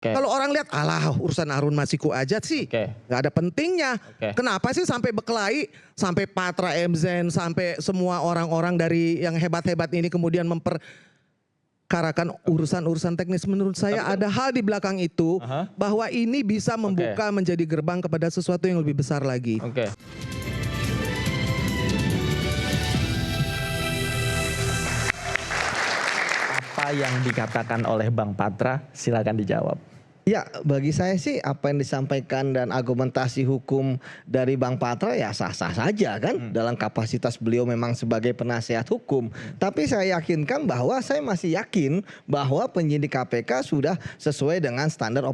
Oke. Kalau orang lihat, alah urusan Harun Masiku aja sih, Oke. nggak ada pentingnya. Oke. Kenapa sih sampai berkelahi, sampai Patra MZen, sampai semua orang-orang dari yang hebat-hebat ini kemudian memperkarakan urusan-urusan teknis. Menurut saya ada hal di belakang itu bahwa ini bisa membuka menjadi gerbang kepada sesuatu yang lebih besar lagi. Oke. Apa yang dikatakan oleh Bang Patra, silakan dijawab. Ya, bagi saya sih apa yang disampaikan dan argumentasi hukum dari Bang Patra ya sah-sah saja kan dalam kapasitas beliau memang sebagai penasehat hukum. Tapi saya yakinkan bahwa saya masih yakin bahwa penyidik KPK sudah sesuai dengan standar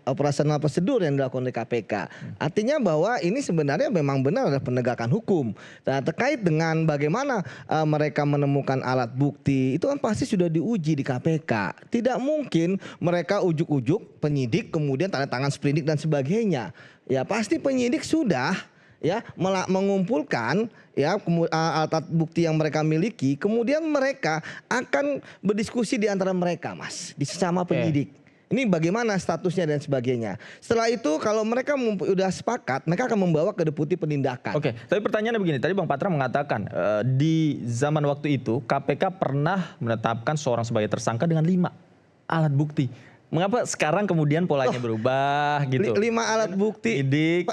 operasional prosedur yang dilakukan oleh KPK. Artinya bahwa ini sebenarnya memang benar ada penegakan hukum. Nah, terkait dengan bagaimana mereka menemukan alat bukti itu kan pasti sudah diuji di KPK. Tidak mungkin mereka ujuk-ujuk penyidik kemudian tanda tangan sprindik dan sebagainya. Ya pasti penyidik sudah ya mengumpulkan ya alat bukti yang mereka miliki, kemudian mereka akan berdiskusi di antara mereka, Mas, di sesama penyidik. Ini bagaimana statusnya dan sebagainya. Setelah itu kalau mereka sudah sepakat, mereka akan membawa ke deputi penindakan. Oke, tapi pertanyaannya begini, tadi Bang Patra mengatakan di zaman waktu itu KPK pernah menetapkan seorang sebagai tersangka dengan 5 alat bukti. Mengapa sekarang kemudian polanya berubah gitu? 5 alat bukti,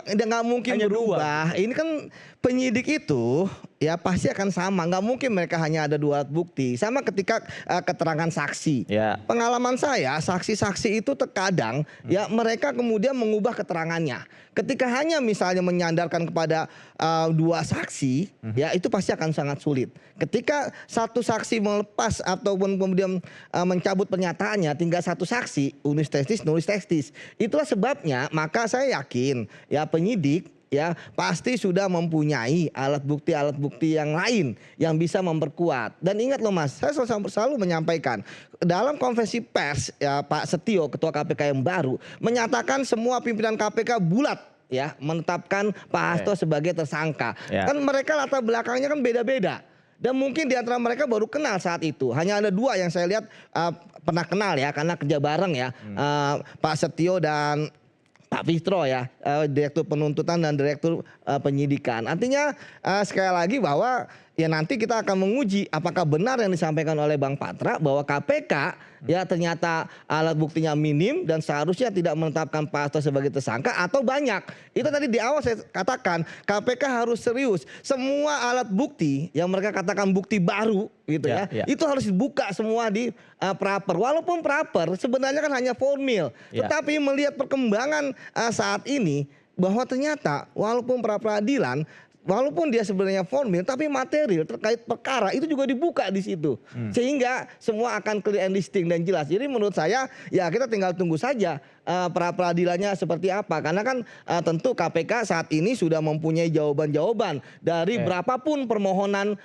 nggak mungkin berubah. Ini kan penyidik itu ya pasti akan sama. Nggak mungkin mereka hanya ada 2 alat bukti. Sama ketika keterangan saksi. Ya. Pengalaman saya, saksi-saksi itu terkadang ya mereka kemudian mengubah keterangannya. Ketika hanya misalnya menyandarkan kepada 2 saksi, ya itu pasti akan sangat sulit. Ketika satu saksi melepas ataupun kemudian mencabut pernyataannya, tinggal 1 saksi, unus testis, nulis testis. Itulah sebabnya maka saya yakin ya penyidik ya pasti sudah mempunyai alat bukti yang lain yang bisa memperkuat. Dan ingat loh Mas, saya selalu menyampaikan dalam konferensi pers ya Pak Setio ketua KPK yang baru menyatakan semua pimpinan KPK bulat ya menetapkan Pak Hasto sebagai tersangka. Kan mereka latar belakangnya kan beda-beda. Dan mungkin di antara mereka baru kenal saat itu. Hanya ada 2 yang saya lihat pernah kenal ya karena kerja bareng ya. Pak Setio dan Pak Fitro ya, Direktur Penuntutan dan Direktur Penyidikan. Artinya sekali lagi bahwa ya nanti kita akan menguji apakah benar yang disampaikan oleh Bang Patra bahwa KPK ya ternyata alat buktinya minim dan seharusnya tidak menetapkan Pak Hasto sebagai tersangka atau banyak. Itu tadi di awal saya katakan KPK harus serius. Semua alat bukti yang mereka katakan bukti baru gitu ya, itu harus dibuka semua di praper. Walaupun praper sebenarnya kan hanya formil, tetapi melihat perkembangan saat ini bahwa ternyata walaupun pra peradilan walaupun dia sebenarnya formil, tapi material terkait perkara itu juga dibuka di situ, sehingga semua akan clear and distinct dan jelas. Jadi menurut saya ya kita tinggal tunggu saja pra peradilannya seperti apa, karena kan tentu KPK saat ini sudah mempunyai jawaban-jawaban dari berapapun permohonan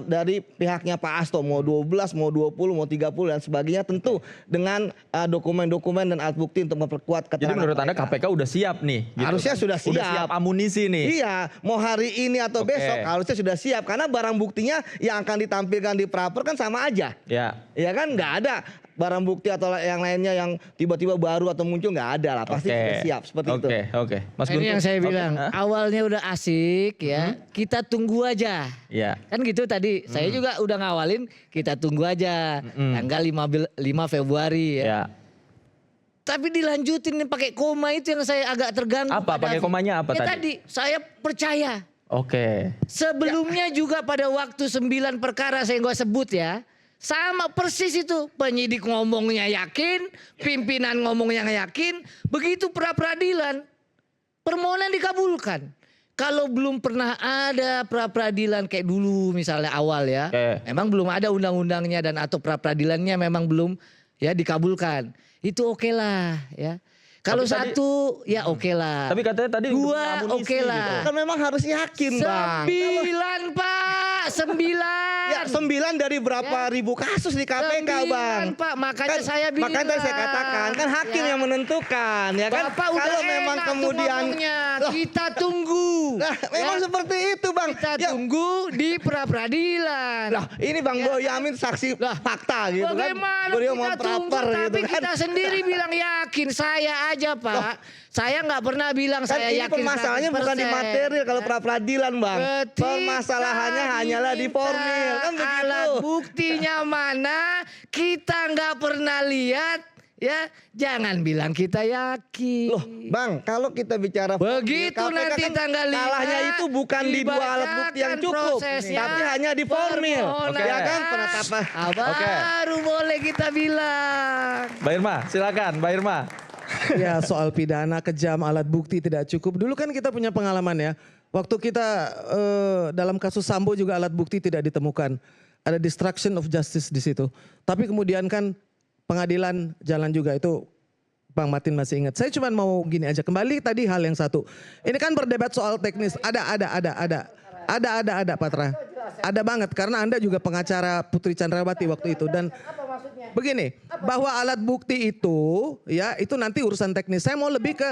dari pihaknya Pak Hasto, mau 12, mau 20, mau 30 dan sebagainya, tentu dengan dokumen-dokumen dan alat bukti untuk memperkuat keterangan. Jadi menurut Anda mereka. KPK udah siap nih? Gitu. Harusnya sudah siap. Udah siap amunisi nih? Iya, mau hari ini atau besok harusnya sudah siap karena barang buktinya yang akan ditampilkan di praper kan sama aja. Ya kan nggak ada barang bukti atau yang lainnya yang tiba-tiba baru atau muncul, nggak ada lah, pasti sudah siap seperti itu. Mas ini yang saya bilang awalnya udah asik ya, kita tunggu aja. Kan gitu tadi saya juga udah ngawalin kita tunggu aja tanggal 5 Februari ya. Tapi dilanjutin pakai koma itu yang saya agak terganggu. Apa pakai komanya apa tadi? Saya percaya. Sebelumnya juga pada waktu 9 perkara saya nggak sebut ya. Sama persis itu, penyidik ngomongnya yakin, pimpinan ngomongnya yakin, begitu pra peradilan permohonan dikabulkan. Kalau belum pernah ada pra peradilan kayak dulu misalnya awal ya, memang belum ada undang-undangnya dan atau pra peradilannya memang belum ya dikabulkan. Itu oke lah ya. Kalau satu ya oke lah. Tapi katanya tadi 2 oke lah. Gitu. Kan memang harus yakin Bang. 9 Pak. Pak, 9. Ya 9 dari berapa ribu kasus di KPK 9, Bang. Pak, makanya Kan- saya bilang. Makanya tadi saya katakan kan hakim yang menentukan ya kan. Bapak udah Kalau enak memang tuh kemudian ngomongnya. Loh, Kita tunggu. nah, memang Ya. seperti itu Bang. Kita Ya, tunggu di pra-peradilan. lah ini Bang Boyamin saksi Lah, fakta gitu kan. Bagaimana Beliau mau kita tunggu, proper gitu tapi kan. kita sendiri bilang yakin. Saya aja Pak, saya nggak pernah bilang Kan saya ini yakin permasalahannya bukan di 100%. material kalau pra peradilan Bang. Ketika Permasalahannya hanyalah di diminta formil kan begitu. alat buktinya mana kita nggak pernah lihat, ya jangan bilang kita yakin. Loh, Bang, kalau kita bicara Begitu formil, KPK nanti kan tanggal 5 kalahnya itu bukan di 2 alat bukti yang dibacakan cukup, prosesnya, tapi hanya di formil. permohonan. Ya kan penetapan. Baru boleh kita bilang. Mbak Irma, silakan Mbak Irma. Ya soal pidana kejam alat bukti tidak cukup. Dulu kan kita punya pengalaman ya. Waktu kita dalam kasus Sambo juga alat bukti tidak ditemukan. Ada destruction of justice di situ. Tapi kemudian kan pengadilan jalan juga itu. Bang Martin masih ingat. Saya cuma mau gini aja. Kembali tadi hal yang satu. Ini kan berdebat soal teknis. Ada Patra. Ada banget karena Anda juga pengacara Putri Chandrawati waktu itu dan begini, bahwa alat bukti itu ya itu nanti urusan teknis. Saya mau lebih ke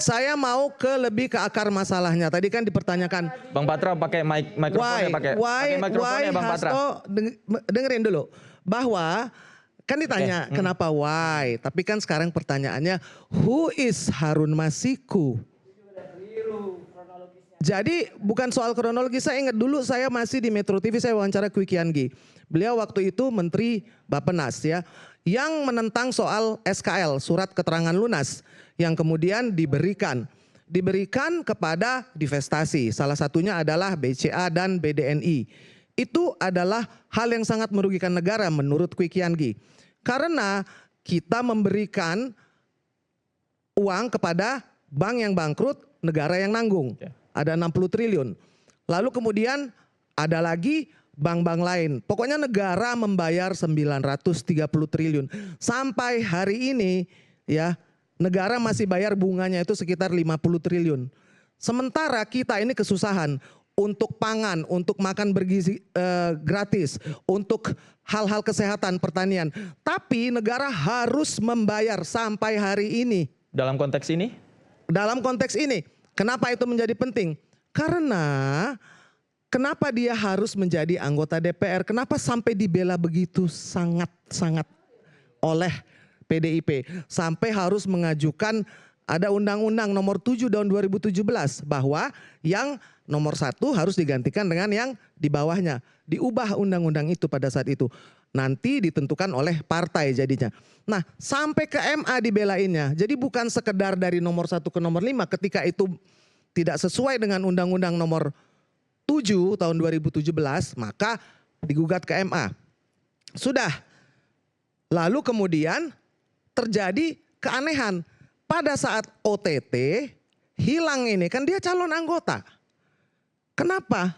saya mau ke lebih ke akar masalahnya. Tadi kan dipertanyakan Bang Patra pakai mikrofonnya pakai mikrofonnya Bang Patra. Hasto dengerin dulu bahwa kan ditanya kenapa why, tapi kan sekarang pertanyaannya who is Harun Masiku? Jadi bukan soal kronologi, saya ingat dulu saya masih di Metro TV, saya wawancara Kwi Kian Gi. Beliau waktu itu Menteri Bappenas ya, yang menentang soal SKL, surat keterangan lunas, yang kemudian diberikan kepada divestasi. Salah satunya adalah BCA dan BDNI. Itu adalah hal yang sangat merugikan negara menurut Kwi Kian Gi. Karena kita memberikan uang kepada bank yang bangkrut, negara yang nanggung. Ada 60 triliun. Lalu kemudian ada lagi bank-bank lain. Pokoknya negara membayar 930 triliun. Sampai hari ini ya negara masih bayar bunganya itu sekitar 50 triliun. Sementara kita ini kesusahan untuk pangan, untuk makan bergizi gratis, untuk hal-hal kesehatan pertanian. Tapi negara harus membayar sampai hari ini. Dalam konteks ini? Dalam konteks ini, kenapa itu menjadi penting? Karena kenapa dia harus menjadi anggota DPR? Kenapa sampai dibela begitu sangat-sangat oleh PDIP? Sampai harus mengajukan ada undang-undang nomor 7 tahun 2017 bahwa yang nomor 1 harus digantikan dengan yang di bawahnya. Diubah undang-undang itu pada saat itu. Nanti ditentukan oleh partai jadinya. Nah sampai ke MA dibelainnya. Jadi bukan sekedar dari nomor 1 ke nomor 5 ketika itu tidak sesuai dengan undang-undang nomor 7 tahun 2017 maka digugat ke MA. Sudah. Lalu kemudian terjadi keanehan. Pada saat OTT hilang ini kan dia calon anggota. Kenapa?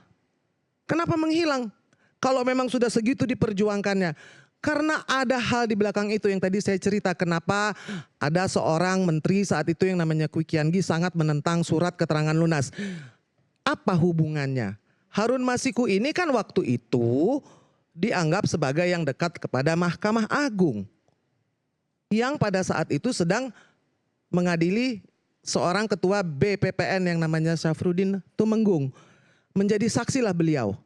Kenapa menghilang? Kalau memang sudah segitu diperjuangkannya. Karena ada hal di belakang itu yang tadi saya cerita. Kenapa ada seorang menteri saat itu yang namanya Kwi Kian Gi sangat menentang surat keterangan lunas. Apa hubungannya? Harun Masiku ini kan waktu itu dianggap sebagai yang dekat kepada Mahkamah Agung. Yang pada saat itu sedang mengadili seorang ketua BPPN yang namanya Syafruddin Tumenggung. Menjadi saksilah beliau.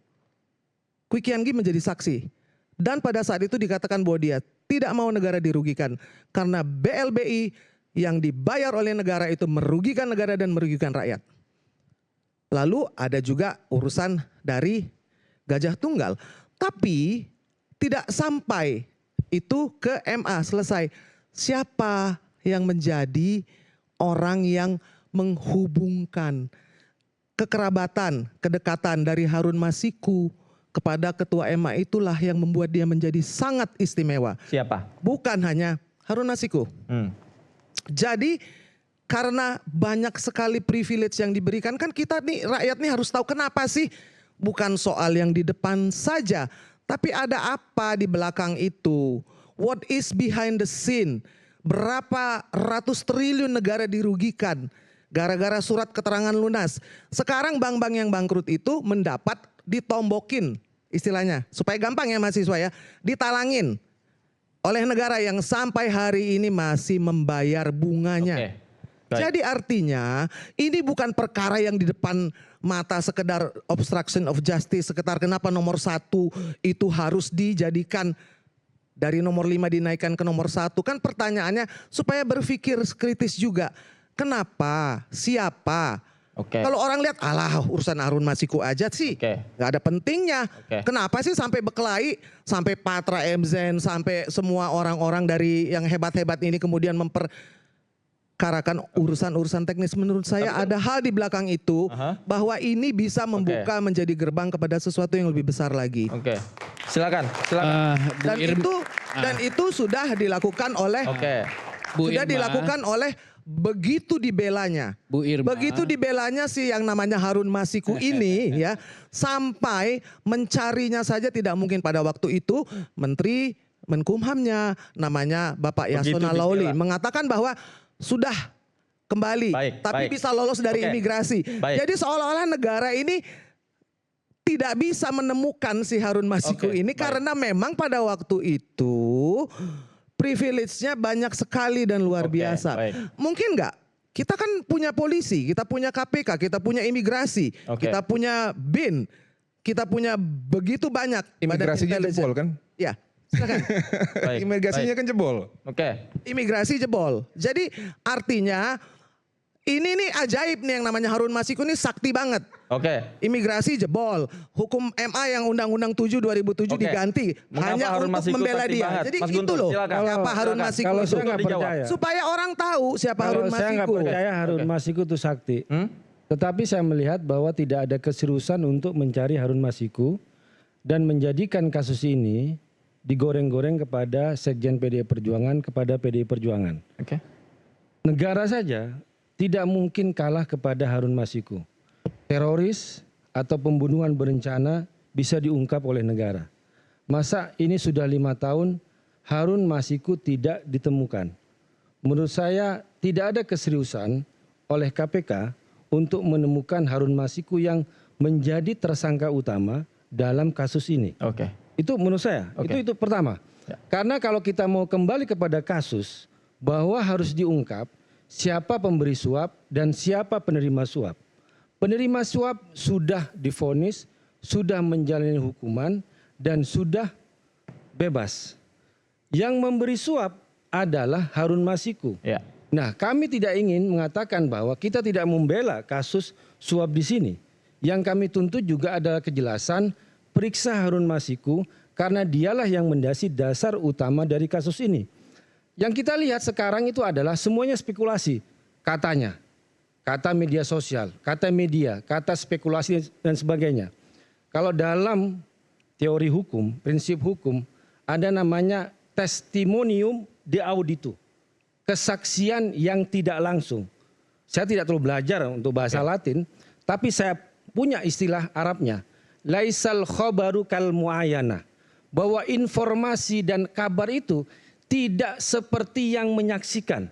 Kwi Kian Gi menjadi saksi. Dan pada saat itu dikatakan bahwa dia tidak mau negara dirugikan. Karena BLBI yang dibayar oleh negara itu merugikan negara dan merugikan rakyat. Lalu ada juga urusan dari Gajah Tunggal. Tapi tidak sampai itu ke MA selesai. Siapa yang menjadi orang yang menghubungkan kekerabatan, kedekatan dari Harun Masiku kepada ketua MA itulah yang membuat dia menjadi sangat istimewa. Siapa? Bukan hanya Harun Masiku. Jadi karena banyak sekali privilege yang diberikan kan kita nih rakyat nih harus tahu kenapa sih. Bukan soal yang di depan saja. Tapi ada apa di belakang itu. What is behind the scene. Berapa ratus triliun negara dirugikan. gara-gara surat keterangan lunas. Sekarang bank-bank yang bangkrut itu mendapat ditombokin istilahnya, supaya gampang ya mahasiswa ya, ditalangin oleh negara yang sampai hari ini masih membayar bunganya. Oke. Baik. Jadi artinya ini bukan perkara yang di depan mata sekedar obstruction of justice, sekedar kenapa nomor 1 itu harus dijadikan dari nomor 5 dinaikkan ke nomor 1. Kan pertanyaannya supaya berpikir kritis juga. Kenapa? Siapa? Oke. Kalau orang lihat alah urusan Harun Masiku aja sih, Oke. nggak ada pentingnya. Oke. Kenapa sih sampai berkelahi, sampai Patra MZen, sampai semua orang-orang dari yang hebat-hebat ini kemudian memperkarakan urusan-urusan teknis. Menurut saya ada hal di belakang itu bahwa ini bisa membuka menjadi gerbang kepada sesuatu yang lebih besar lagi. Oke. Silakan, silakan. Dan itu sudah dilakukan oleh Oke. Bu sudah Irma. dilakukan oleh begitu dibelanya. Bu Irma. Begitu dibelanya si yang namanya Harun Masiku ini ya, sampai mencarinya saja tidak mungkin. Pada waktu itu Menteri Menkumhamnya namanya Bapak Begitu Yasona Lawli dibela. mengatakan bahwa sudah kembali, Baik, tapi baik. bisa lolos dari Oke. imigrasi. Baik. Jadi seolah-olah negara ini tidak bisa menemukan si Harun Masiku Oke, ini baik. karena memang pada waktu itu privilege-nya banyak sekali dan luar Oke, biasa. baik. Mungkin nggak? Kita kan punya polisi, kita punya KPK, kita punya imigrasi, Oke. kita punya BIN, kita punya begitu banyak. badan Imigrasinya intelijen. jebol kan? Ya, silakan. Baik, Imigrasinya baik. kan jebol. Oke. Imigrasi jebol. Jadi artinya ini nih ajaib nih yang namanya Harun Masiku ini sakti banget. Oke. Imigrasi jebol, hukum MA yang Undang-Undang 7 2007 Oke. diganti Mengapa hanya Harun untuk Masiku membela sakti dia. banget? Jadi Mas itu Guntur, loh silakan. siapa Harun Silakan. Masiku Kalau itu. saya nggak Dijawab. percaya, Supaya orang tahu siapa kalau Harun saya nggak Masiku. percaya Harun Oke. Masiku itu sakti. Tetapi saya melihat bahwa tidak ada keseriusan untuk mencari Harun Masiku dan menjadikan kasus ini digoreng-goreng kepada Sekjen PDI Perjuangan, kepada PDI Perjuangan. Oke. Negara saja tidak mungkin kalah kepada Harun Masiku. Teroris atau pembunuhan berencana bisa diungkap oleh negara. Masa ini sudah 5 tahun Harun Masiku tidak ditemukan. Menurut saya tidak ada keseriusan oleh KPK untuk menemukan Harun Masiku yang menjadi tersangka utama dalam kasus ini. Oke. Itu menurut saya, Oke. itu pertama. Ya. Karena kalau kita mau kembali kepada kasus bahwa harus diungkap siapa pemberi suap dan siapa penerima suap. Penerima suap sudah divonis, sudah menjalani hukuman dan sudah bebas. Yang memberi suap adalah Harun Masiku. Ya. Nah, kami tidak ingin mengatakan bahwa kita tidak membela kasus suap di sini. Yang kami tuntut juga adalah kejelasan periksa Harun Masiku karena dialah yang mendasari dasar utama dari kasus ini. Yang kita lihat sekarang itu adalah semuanya spekulasi. Katanya, kata media sosial, kata media, kata spekulasi dan sebagainya. Kalau dalam teori hukum, prinsip hukum, ada namanya testimonium de auditu. Kesaksian yang tidak langsung. Saya tidak terlalu belajar untuk bahasa Latin, tapi saya punya istilah Arabnya. Laisal khobaru kal muayana. Bahwa informasi dan kabar itu tidak seperti yang menyaksikan.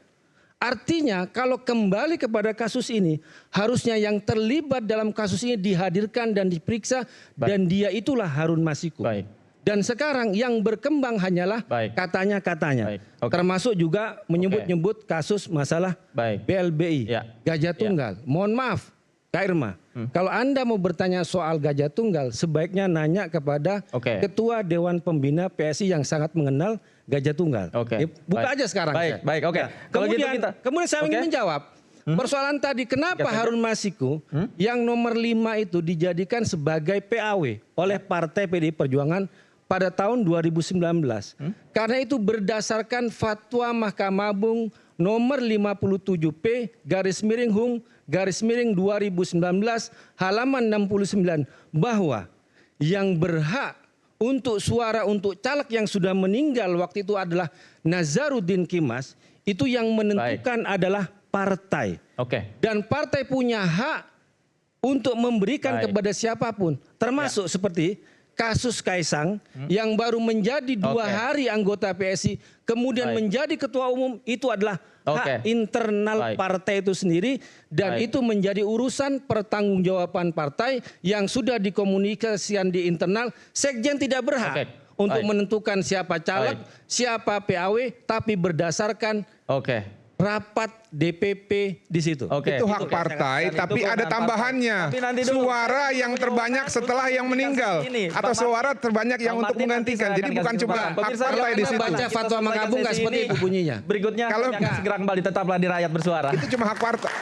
Artinya kalau kembali kepada kasus ini, harusnya yang terlibat dalam kasus ini dihadirkan dan diperiksa. Baik. Dan dia itulah Harun Masiku. Baik. Dan sekarang yang berkembang hanyalah Baik. katanya-katanya. Baik. Oke. Termasuk juga menyebut-nyebut kasus masalah Baik. BLBI, Ya. Gajah Tunggal. Mohon maaf, Kak Irma, kalau Anda mau bertanya soal Gajah Tunggal, sebaiknya nanya kepada Oke. Ketua Dewan Pembina PSI yang sangat mengenal Gajah Tunggal. Oke. Ya, buka Baik. aja sekarang. Baik, baik, oke. Nah, Kalau gitu kemudian saya ingin Oke. menjawab. Persoalan tadi, kenapa Singkat saja. Harun Masiku yang nomor 5 itu dijadikan sebagai PAW oleh Partai PDI Perjuangan pada tahun 2019. Karena itu berdasarkan fatwa Mahkamah Agung nomor 57P/HUM/2019 halaman 69 bahwa yang berhak untuk suara untuk caleg yang sudah meninggal waktu itu adalah Nazaruddin Kimas, itu yang menentukan adalah partai. Oke. Dan partai punya hak untuk memberikan Baik. kepada siapapun, termasuk seperti kasus Kaisang yang baru menjadi 2 hari anggota PSI kemudian menjadi ketua umum itu adalah hak internal partai itu sendiri dan itu menjadi urusan pertanggungjawaban partai yang sudah dikomunikasikan di internal. Sekjen tidak berhak untuk menentukan siapa caleg, siapa PAW, tapi berdasarkan rapat DPP di situ. Itu hak partai, tapi ada tambahannya. Suara yang terbanyak setelah yang meninggal atau suara terbanyak yang untuk menggantikan. Jadi bukan cuma hak partai di situ. Baca fatwa Mahkamah nggak seperti itu bunyinya. Berikutnya kalau segera kembali tetaplah di Rakyat Bersuara. Itu cuma hak partai.